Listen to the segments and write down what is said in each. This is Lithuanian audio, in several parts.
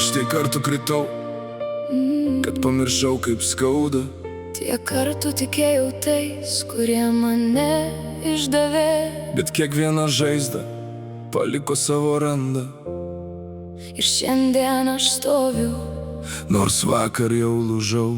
Aš tiek kartų kritau, kad pamiršau kaip skauda. Tiek kartų tikėjau tais, kurie mane išdavė. Bet kiekviena žaizda paliko savo randą. Ir šiandien aš stoviu, nors vakar jau lūžau.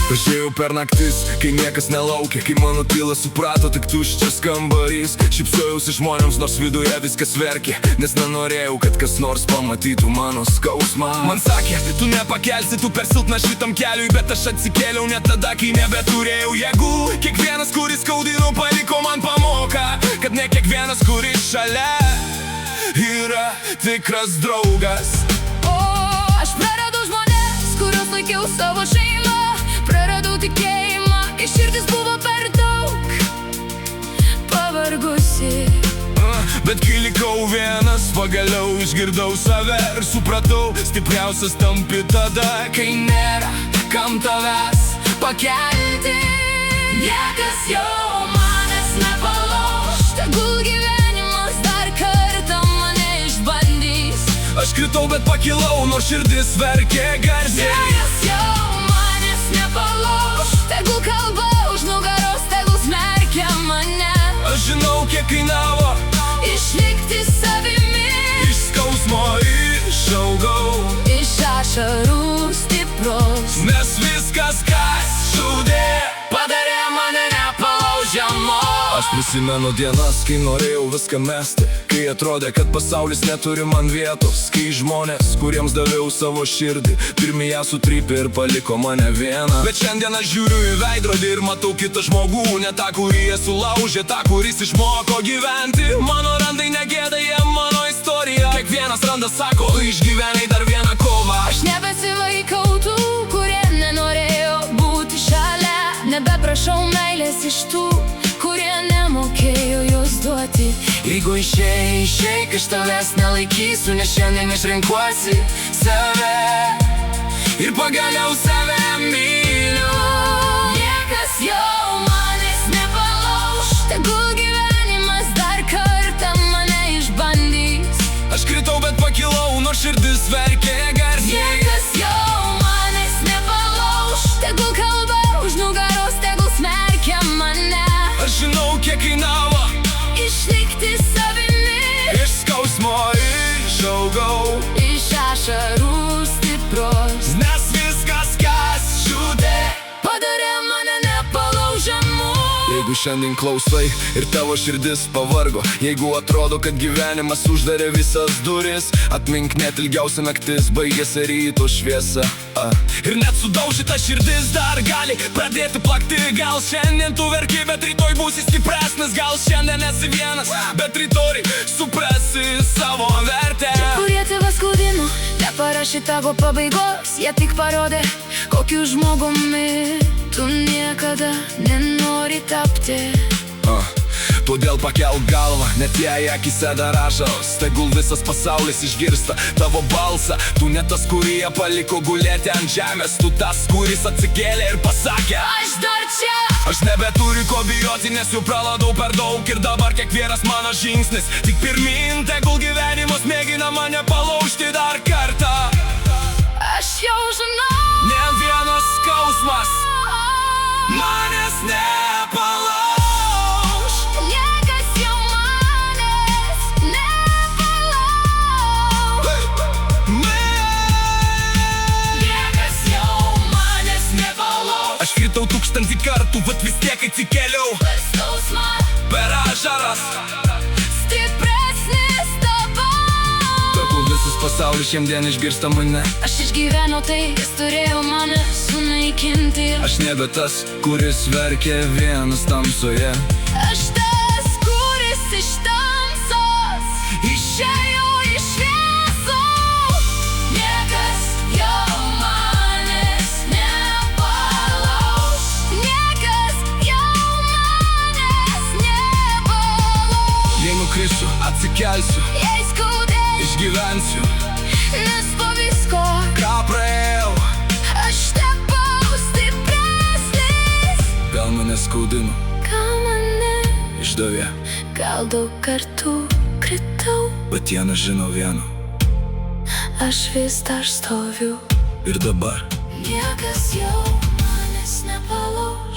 Pažėjau per naktis, kai niekas nelaukia, kai mano tylą suprato tik tuščias kambarys. Šypsojausi žmonėms, nors viduje viskas verkė, nes nenorėjau, kad kas nors pamatytų mano skausmą. Man sakė, tu nepakelsi, tu per silpnas šitam keliui, bet aš atsikėliau net tada, kai nebeturėjau jėgų. Kiekvienas, kuris skaudino, paliko man pamoką, kad ne kiekvienas, kuris šalia, yra tikras draugas. O aš praradau žmonės, kuriuos laikiau savo šeimą. Praradau tikėjimą, kai širdis buvo per daug pavargusi. Bet kai likau vienas, pagaliau išgirdau save ir supratau, stipriausias tampi tada, kai nėra kam tavęs pakelti. Niekas jau manęs nepalauš, tegul gyvenimas dar kartą mane išbandys. Aš kritau, bet pakilau, nors širdis verkė garsiai. Niekas jau nepalauš, tegul kalba už nugaros, tegul smerkia mane. Aš žinau, kiek kainavo išlikti savimi. Iš skausmo išaugau, iš ašarų stiprus, nes viskas, kas žudė, padarė mane nepalaužiamo. Aš prisimenu dienas, kai norėjau viską mesti, kai atrodė, kad pasaulis neturi man vietos, kai žmonės, kuriems daviau savo širdį, pirmi ją sutrypė ir paliko mane vieną. Bet šiandien aš žiūriu į veidrodį ir matau kitą žmogų, ne tą, kurį jie sulaužė, tą, kuris išmoko gyventi. Mano randai negėda, jie mano istorija. Kiekvienas randas sako, išgyvenai dar vieną kovą. Aš nebesivaikau tų, kurie nenorėjo būti šalia. Nebeprašau meilės iš tų, kurie nemokėjo jos duoti. Jeigu išeik, iš tavęs nelaikysiu, nes šiandien išrenkuosi save ir pagaliau save myliu. Niekas jau manęs nepalauš, tegul gyvenimas dar kartą mane išbandys. Aš kritau, bet pakilau, nors širdis verkė garsiai. Niekas jau manęs nepalauš, tegul kalba už nugaros, tegul smerkia mane. Aš žinau, kiek kainavo išlikti savimi. Iš skausmo išaugau, iš ašarų stiprus, nes viskas, kas žudė, padarė mane nepalaužiamu. Jeigu šiandien klausai ir tavo širdis pavargo, jeigu atrodo, kad gyvenimas uždarė visas duris, atmink, net ilgiausia naktis baigėsi ryto šviesa. Ir net sudaužyta širdis dar gali pradėti plakti. Gal šiandien tu verki, bet rytoj būsi stipresnis. Gal šiandien esi vienas, bet rytoj suprasi savo vertę. Kurie tave skaudino, neparašė tavo pabaigos, jie tik parodė, kokiu žmogumi tu niekada nenori tapti. Todėl pakelk galvą, net jei akise dar ašaros, tegul visas pasaulis išgirsta tavo balsą. Tu ne tas, kurį jie paliko gulėti ant žemės, tu tas, kuris atsikėlė ir pasakė, aš dar čia. Aš nebeturiu ko bijoti, nes jau praladau per daug. Ir dabar kiekvienas mano žingsnis tik pirmin, tegul gyvenimas mėgina mane palaužti dar kartą. Aš jau žinau, ne vienas skausmas manęs nepalauž. niekas jau manęs nepalauž. Aš kritau 1000 kartų, bet vis tiek atsikėliau. Per skausmą, Per ašaras, stipresnis tavo. tegul visas pasaulis šiandien išgirsta mane. Aš išgyvenau tai, kas turėjo mane sunaikinti. Aš nebe tas, kuris verkė vienas tamsoje. Aš tas, kuris iš tamsos išėjo į šviesą. Niekas jau manęs nepalauž. Niekas jau manęs nepalauž. Jei nukrisiu, atsikelsiu, Jei skaudės, išgyvensiu, nes po visko ką praėjau. aš tapau stipresnis. nežino, ką mane išdavė, gal daug kartų kritau. bet jie nežino vieno. Aš vis dar stoviu, Ir dabar niekas jau manęs nepalauš.